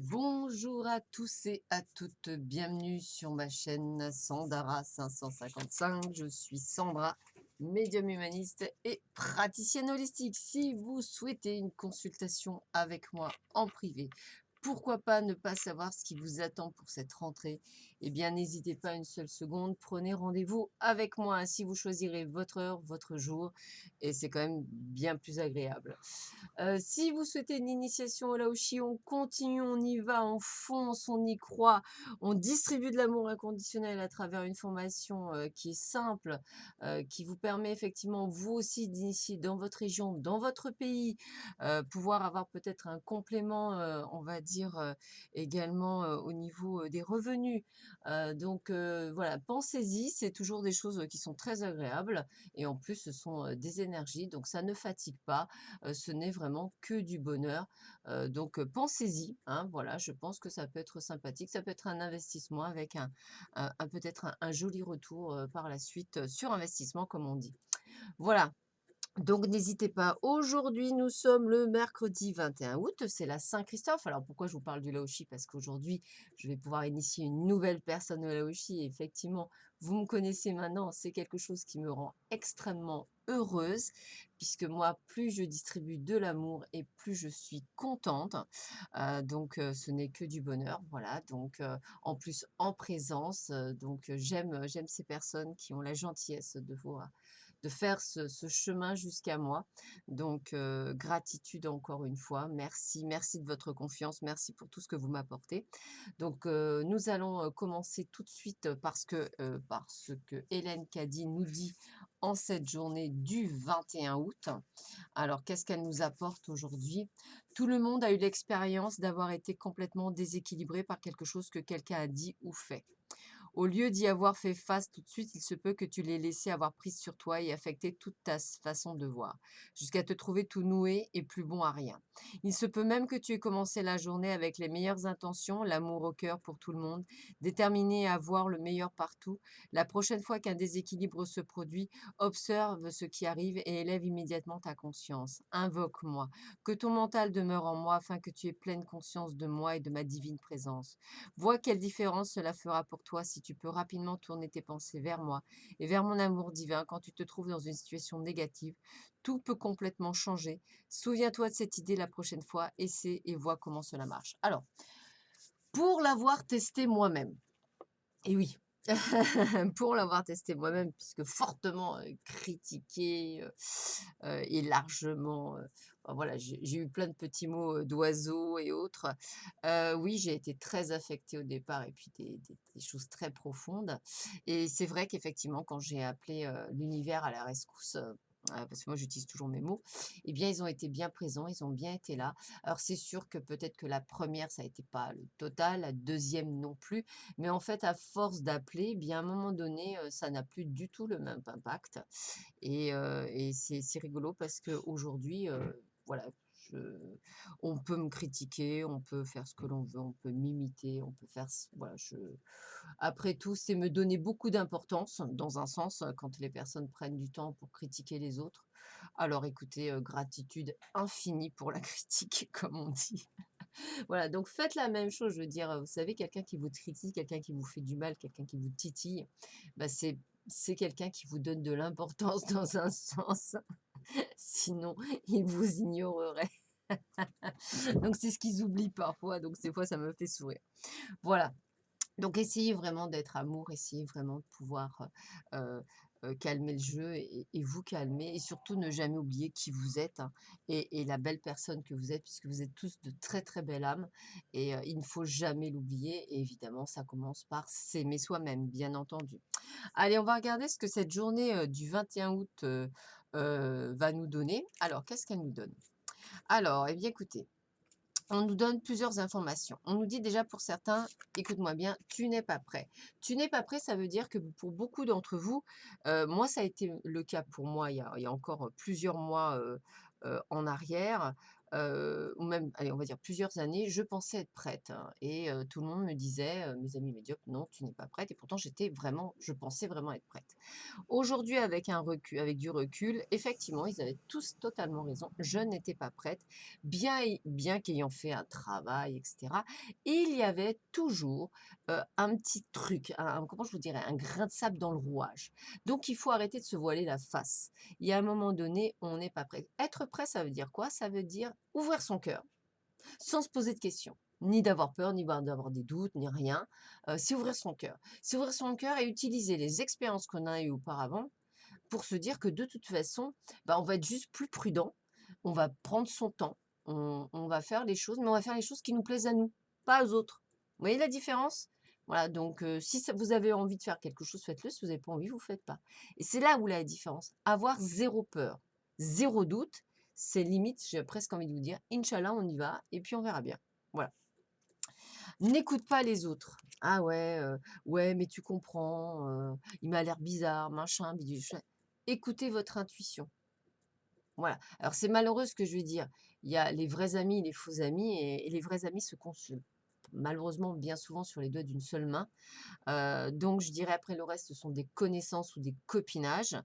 Bonjour à tous et à toutes, bienvenue sur ma chaîne Sandara 555. Je suis Sandra, médium humaniste et praticienne holistique. Si vous souhaitez une consultation avec moi en privé, pourquoi pas ne pas savoir ce qui vous attend pour cette rentrée? Eh bien, n'hésitez pas une seule seconde, prenez rendez-vous avec moi. Ainsi, vous choisirez votre heure, votre jour, et c'est quand même bien plus agréable. Si vous souhaitez une initiation au Laoshi, on continue, on y va, on fonce, on y croit. On distribue de l'amour inconditionnel à travers une formation, qui est simple, qui vous permet effectivement, vous aussi, d'initier dans votre région, dans votre pays, pouvoir avoir peut-être un complément, on va dire, également, au niveau, des revenus. Voilà, pensez-y, c'est toujours des choses, qui sont très agréables et en plus ce sont, des énergies, donc ça ne fatigue pas. Ce n'est vraiment que du bonheur. Pensez-y, hein, voilà, je pense que ça peut être sympathique. Ça peut être un investissement avec un peut-être un joli retour, par la suite, sur investissement comme on dit. Voilà, donc n'hésitez pas. Aujourd'hui, nous sommes le mercredi 21 août, c'est la Saint-Christophe. Alors pourquoi je vous parle du Laoshi? Parce qu'aujourd'hui, je vais pouvoir initier une nouvelle personne au Laoshi et effectivement, vous me connaissez maintenant, c'est quelque chose qui me rend extrêmement heureuse puisque moi, plus je distribue de l'amour et plus je suis contente. Ce n'est que du bonheur, voilà. En plus en présence, j'aime ces personnes qui ont la gentillesse de faire ce chemin jusqu'à moi. Gratitude encore une fois. Merci, merci de votre confiance. Merci pour tout ce que vous m'apportez. Nous allons commencer tout de suite parce que Hélène Caddy nous dit en cette journée du 21 août. Alors, qu'est-ce qu'elle nous apporte aujourd'hui? Tout le monde a eu l'expérience d'avoir été complètement déséquilibré par quelque chose que quelqu'un a dit ou fait. Au lieu d'y avoir fait face tout de suite, il se peut que tu l'aies laissé avoir prise sur toi et affecter toute ta façon de voir, jusqu'à te trouver tout noué et plus bon à rien. Il se peut même que tu aies commencé la journée avec les meilleures intentions, l'amour au cœur pour tout le monde, déterminé à voir le meilleur partout. La prochaine fois qu'un déséquilibre se produit, observe ce qui arrive et élève immédiatement ta conscience. Invoque-moi, que ton mental demeure en moi afin que tu aies pleine conscience de moi et de ma divine présence. Vois quelle différence cela fera pour toi si tu peux rapidement tourner tes pensées vers moi et vers mon amour divin quand tu te trouves dans une situation négative. Tout peut complètement changer. Souviens-toi de cette idée la prochaine fois, essaie et vois comment cela marche. Alors, pour l'avoir testé moi-même, et oui, pour l'avoir testé moi-même, puisque fortement critiqué et largement, voilà, j'ai eu plein de petits mots d'oiseaux et autres. Oui, j'ai été très affectée au départ et puis des choses très profondes. Et c'est vrai qu'effectivement, quand j'ai appelé l'univers à la rescousse, parce que moi j'utilise toujours mes mots, eh bien ils ont été bien présents, ils ont bien été là. Alors c'est sûr que peut-être que la première, ça a été pas le total, la deuxième non plus, mais en fait, à force d'appeler, eh bien, à un moment donné, ça n'a plus du tout le même impact et c'est rigolo parce qu'aujourd'hui, voilà, je on peut me critiquer, on peut faire ce que l'on veut, on peut m'imiter, on peut faire ce voilà, je après tout, c'est me donner beaucoup d'importance dans un sens, quand les personnes prennent du temps pour critiquer les autres. Alors écoutez, gratitude infinie pour la critique, comme on dit. Voilà, donc faites la même chose, je veux dire, vous savez, quelqu'un qui vous critique, quelqu'un qui vous fait du mal, quelqu'un qui vous titille, bah, c'est quelqu'un qui vous donne de l'importance dans un sens, sinon il vous ignorerait. Donc c'est ce qu'ils oublient parfois, donc des fois ça me fait sourire. Voilà. Donc essayez vraiment d'être amour, essayez vraiment de pouvoir, calmer le jeu et vous calmer et surtout ne jamais oublier qui vous êtes, hein, et la belle personne que vous êtes puisque vous êtes tous de très, très belles âmes et il ne faut jamais l'oublier et évidemment ça commence par s'aimer soi-même, bien entendu. Allez, on va regarder ce que cette journée, du 21 août, va nous donner. Alors qu'est-ce qu'elle nous donne? Alors, eh bien écoutez, on nous donne plusieurs informations. On nous dit déjà pour certains, écoute-moi bien, tu n'es pas prêt. Tu n'es pas prêt, ça veut dire que pour beaucoup d'entre vous, moi ça a été le cas pour moi il y a encore plusieurs mois en arrière. ou même, allez, on va dire plusieurs années, je pensais être prête, hein, et tout le monde me disait, mes amis médiocres: «Non, tu n'es pas prête», et pourtant je pensais vraiment être prête. Aujourd'hui, avec du recul, effectivement, ils avaient tous totalement raison. Je n'étais pas prête, bien qu'ayant fait un travail, et cetera. Il y avait toujours, un petit truc, comment je vous dirais? Un grain de sable dans le rouage. Donc il faut arrêter de se voiler la face. Il y a un moment donné, on n'est pas prêt. Être prêt, ça veut dire quoi? Ça veut dire ouvrir son cœur, sans se poser de questions. Ni d'avoir peur, ni d'avoir des doutes, ni rien. C'est ouvrir son cœur. C'est ouvrir son cœur et utiliser les expériences qu'on a eues auparavant pour se dire que de toute façon, bah, on va être juste plus prudent, on va prendre son temps, on va faire les choses, mais on va faire les choses qui nous plaisent à nous, pas aux autres. Vous voyez la différence? Voilà, donc si ça vous avez envie de faire quelque chose, faites-le, si vous n'avez pas envie, vous ne faites pas. Et c'est là où la différence. Avoir zéro peur, zéro doute, c'est limite, j'ai presque envie de vous dire: «Inch'Allah, on y va et puis on verra bien». Voilà. N'écoute pas les autres. «Ah ouais, ouais, mais tu comprends, il m'a l'air bizarre, machin, bidule, chouette». Écoutez votre intuition. Voilà. Alors c'est malheureux ce que je vais dire. Il y a les vrais amis, les faux amis, et les vrais amis se comptent malheureusement bien souvent sur les doigts d'une seule main. Donc je dirais après le reste, ce sont des connaissances ou des copinages.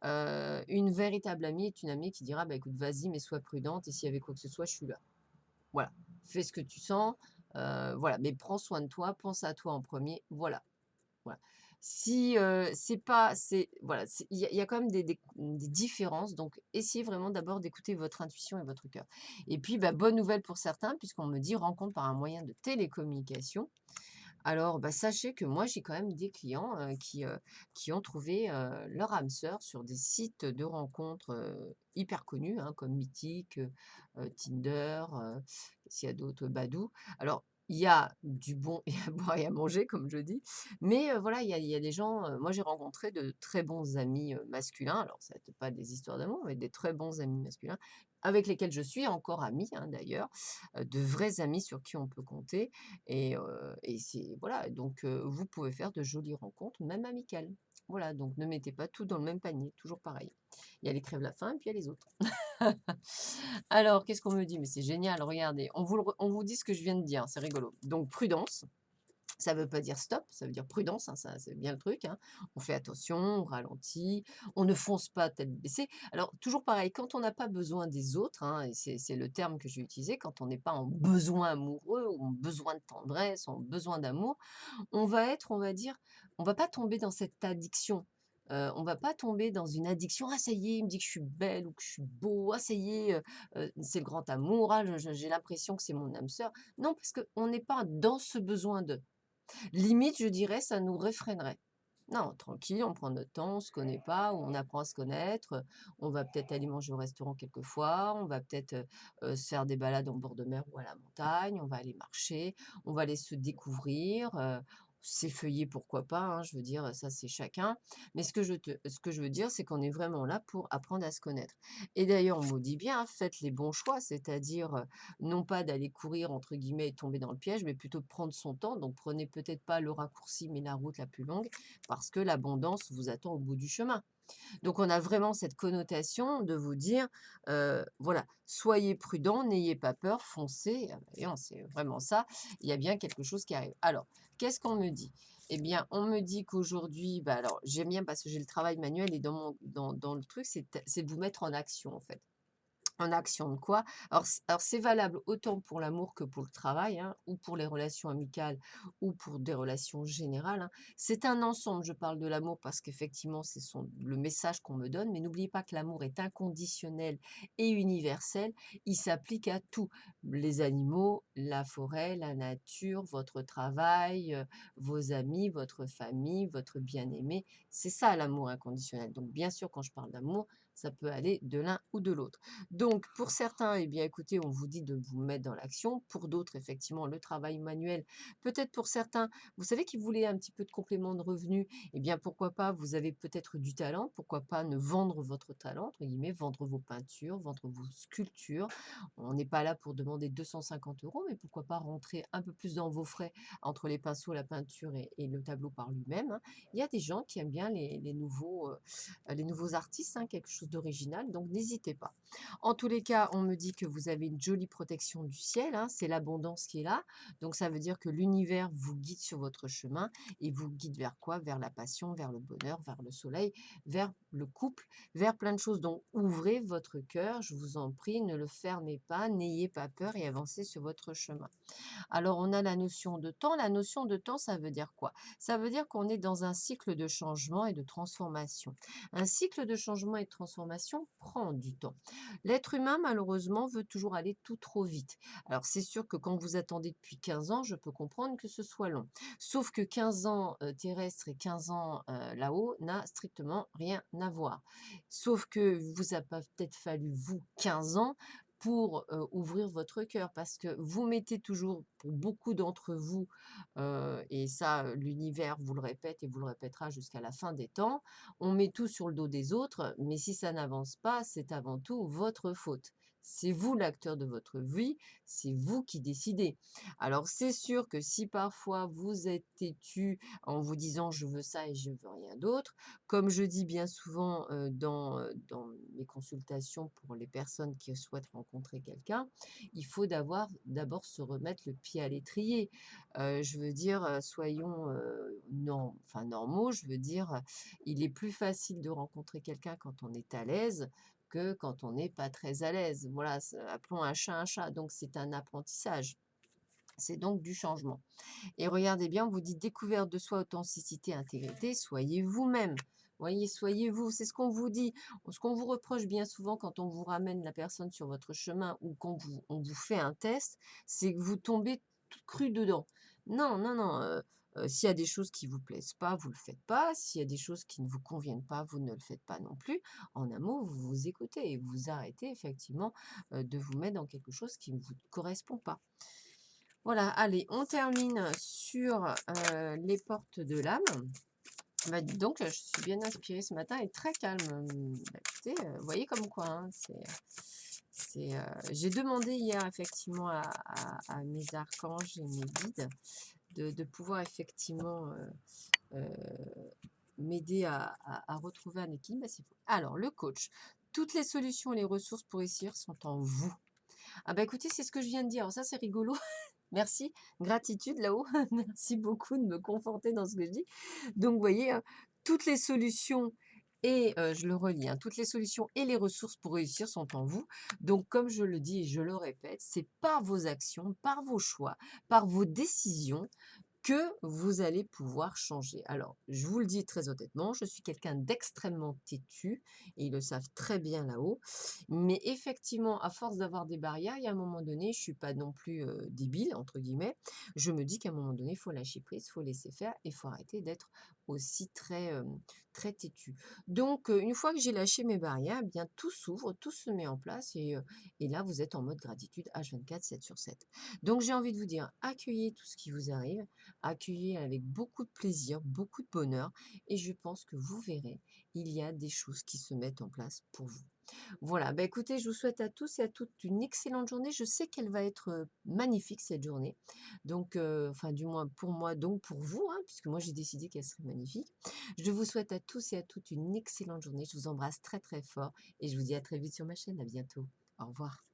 Une véritable amie est une amie qui dira: «Bah écoute, vas-y, mais sois prudente et s'il y avait quoi que ce soit, je suis là». Voilà. Fais ce que tu sens, voilà, mais prends soin de toi, pense à toi en premier, voilà. Voilà. Si, c'est pas c'est voilà, il y a quand même des différences, donc essayez vraiment d'abord d'écouter votre intuition et votre cœur. Et puis, bah, bonne nouvelle pour certains, puisqu'on me dit: «Rencontre par un moyen de télécommunication». Alors, bah, sachez que moi, j'ai quand même des clients, qui ont trouvé, leur âme sœur sur des sites de rencontres, hyper connus, hein, comme Mythique, Tinder, qu'est-ce qu'il y a d'autre? Badoo. Alors, il y a du bon et à boire et à manger, comme je dis, mais voilà, il y a des gens, moi, j'ai rencontré de très bons amis, masculins, alors ça n'était pas des histoires d'amour, mais des très bons amis masculins, avec lesquels je suis encore amie, hein, d'ailleurs, de vrais amis sur qui on peut compter, et c'est voilà, donc vous pouvez faire de jolies rencontres, même amicales. Voilà, donc ne mettez pas tout dans le même panier, toujours pareil. Il y a les crèves la faim et puis il y a les autres. Alors, qu'est-ce qu'on me dit? Mais c'est génial, regardez, on vous dit ce que je viens de dire, c'est rigolo. Donc prudence, ça ne veut pas dire stop, ça veut dire prudence, hein, ça c'est bien le truc, hein. On fait attention, on ralentit, on ne fonce pas tête baissée. Alors toujours pareil, quand on n'a pas besoin des autres, hein, et c'est le terme que je vais utiliser, quand on n'est pas en besoin amoureux ou en besoin de tendresse, en besoin d'amour, on va être, on va dire, on va pas tomber dans cette addiction. On va pas tomber dans une addiction: «Ah ça y est, il me dit que je suis belle ou que je suis beau. Ah ça y est, c'est le grand amour. Ah j'ai l'impression que c'est mon âme sœur». Non, parce qu'on n'est pas dans ce besoin de. Limite, je dirais, ça nous réfrénerait. Non, tranquille, on prend notre temps, on se connaît pas, on apprend à se connaître, on va peut-être aller manger au restaurant quelquefois, on va peut-être, se faire des balades en bord de mer ou à la montagne, on va aller marcher, on va aller se découvrir, s'effeuiller pourquoi pas, hein, je veux dire, ça c'est chacun. Mais ce que je veux dire, c'est qu'on est vraiment là pour apprendre à se connaître. Et d'ailleurs, on me dit bien, hein, faites les bons choix, c'est-à-dire, non pas d'aller courir entre guillemets et tomber dans le piège, mais plutôt de prendre son temps. Donc prenez peut-être pas le raccourci, mais la route la plus longue, parce que l'abondance vous attend au bout du chemin. Donc on a vraiment cette connotation de vous dire, voilà, soyez prudents, n'ayez pas peur, foncez. Ah bah, voyons, c'est vraiment ça, il y a bien quelque chose qui arrive. Alors, qu'est-ce qu'on me dit? Eh bien, on me dit qu'aujourd'hui, bah alors j'aime bien parce que j'ai le travail manuel et dans le truc, c'est de vous mettre en action en fait. En action de quoi? Alors c'est valable autant pour l'amour que pour le travail, hein, ou pour les relations amicales ou pour des relations générales, hein. C'est un ensemble, je parle de l'amour parce qu'effectivement, c'est le message qu'on me donne, mais n'oubliez pas que l'amour est inconditionnel et universel. Il s'applique à tout, les animaux, la forêt, la nature, votre travail, vos amis, votre famille, votre bien-aimé. C'est ça l'amour inconditionnel. Donc bien sûr, quand je parle d'amour, ça peut aller de l'un ou de l'autre. Donc, pour certains, eh bien, écoutez, on vous dit de vous mettre dans l'action. Pour d'autres, effectivement, le travail manuel. Peut-être pour certains, vous savez, qui voulaient un petit peu de complément de revenus, eh bien, pourquoi pas, vous avez peut-être du talent, pourquoi pas ne vendre votre talent, entre guillemets, vendre vos peintures, vendre vos sculptures. On n'est pas là pour demander 250 euros, mais pourquoi pas rentrer un peu plus dans vos frais entre les pinceaux, la peinture et le tableau par lui-même, hein. Il y a des gens qui aiment bien les nouveaux artistes, hein, quelque chose chose d'original, donc n'hésitez pas. En tous les cas, on me dit que vous avez une jolie protection du ciel, hein, c'est l'abondance qui est là. Donc ça veut dire que l'univers vous guide sur votre chemin et vous guide vers quoi? Vers la passion, vers le bonheur, vers le soleil, vers le couple, vers plein de choses. Donc ouvrez votre cœur, je vous en prie, ne le fermez pas, n'ayez pas peur et avancez sur votre chemin. Alors, on a la notion de temps. La notion de temps, ça veut dire quoi? Ça veut dire qu'on est dans un cycle de changement et de transformation. Un cycle de changement et de transformation prend du temps. L'être humain, malheureusement, veut toujours aller tout trop vite. Alors, c'est sûr que quand vous attendez depuis 15 ans, je peux comprendre que ce soit long. Sauf que 15 ans terrestres et 15 ans là-haut n'a strictement rien à voir. Sauf que vous a pas peut-être fallu, vous, 15 ans pour, ouvrir votre cœur parce que vous mettez toujours, pour beaucoup d'entre vous, et ça, l'univers vous le répète et vous le répétera jusqu'à la fin des temps, on met tout sur le dos des autres, mais si ça n'avance pas, c'est avant tout votre faute. C'est vous l'acteur de votre vie, c'est vous qui décidez. Alors c'est sûr que si parfois vous êtes têtu en vous disant: «Je veux ça et je veux rien d'autre», comme je dis bien souvent, dans mes consultations pour les personnes qui souhaitent rencontrer quelqu'un, il faut d'abord se remettre le pied à l'étrier. Je veux dire, soyons, normaux, je veux dire, il est plus facile de rencontrer quelqu'un quand on est à l'aise que quand on n'est pas très à l'aise. Voilà, appelons un chat, donc c'est un apprentissage. C'est donc du changement. Et regardez bien, on vous dit découverte de soi, authenticité, intégrité, soyez vous-même. Voyez, soyez vous, c'est ce qu'on vous dit. Ce qu'on vous reproche bien souvent quand on vous ramène la personne sur votre chemin ou quand on vous fait un test, c'est que vous tombez tout cru dedans. Non, non, non. S'il y a des choses qui vous plaisent pas, vous le faites pas. S'il y a des choses qui ne vous conviennent pas, vous ne le faites pas non plus. En un mot, vous vous écoutez et vous arrêtez effectivement de vous mettre dans quelque chose qui ne vous correspond pas. Voilà, allez, on termine sur les portes de l'âme. Bah, dis donc, je suis bien inspirée ce matin et très calme. Bah, écoutez, vous voyez comme quoi, hein, j'ai demandé hier effectivement à mes archanges et mes guides de pouvoir effectivement m'aider à retrouver un équilibre. Bah, c'est faux. Alors, le coach, toutes les solutions et les ressources pour réussir sont en vous. Ah bah écoutez, c'est ce que je viens de dire. Alors ça, c'est rigolo. Merci, gratitude là-haut. Merci beaucoup de me conforter dans ce que je dis. Donc, vous voyez, toutes les solutions et je le relis, hein, toutes les solutions et les ressources pour réussir sont en vous. Donc, comme je le dis et je le répète, c'est par vos actions, par vos choix, par vos décisions que vous allez pouvoir changer. Alors, je vous le dis très honnêtement, je suis quelqu'un d'extrêmement têtu et ils le savent très bien là-haut. Mais effectivement, à force d'avoir des barrières, il y a un moment donné, je suis pas non plus débile, entre guillemets. Je me dis qu'à un moment donné, il faut lâcher prise, il faut laisser faire et il faut arrêter d'être aussi très têtu. Donc, une fois que j'ai lâché mes barrières, eh bien, tout s'ouvre, tout se met en place et là, vous êtes en mode gratitude H24, 7 sur 7. Donc, j'ai envie de vous dire, accueillez tout ce qui vous arrive, accueillir avec beaucoup de plaisir, beaucoup de bonheur et je pense que vous verrez, il y a des choses qui se mettent en place pour vous. Voilà, bah écoutez, je vous souhaite à tous et à toutes une excellente journée. Je sais qu'elle va être magnifique cette journée. Donc, enfin du moins pour moi, donc pour vous, hein, puisque moi j'ai décidé qu'elle serait magnifique. Je vous souhaite à tous et à toutes une excellente journée. Je vous embrasse très très fort et je vous dis à très vite sur ma chaîne. À bientôt. Au revoir.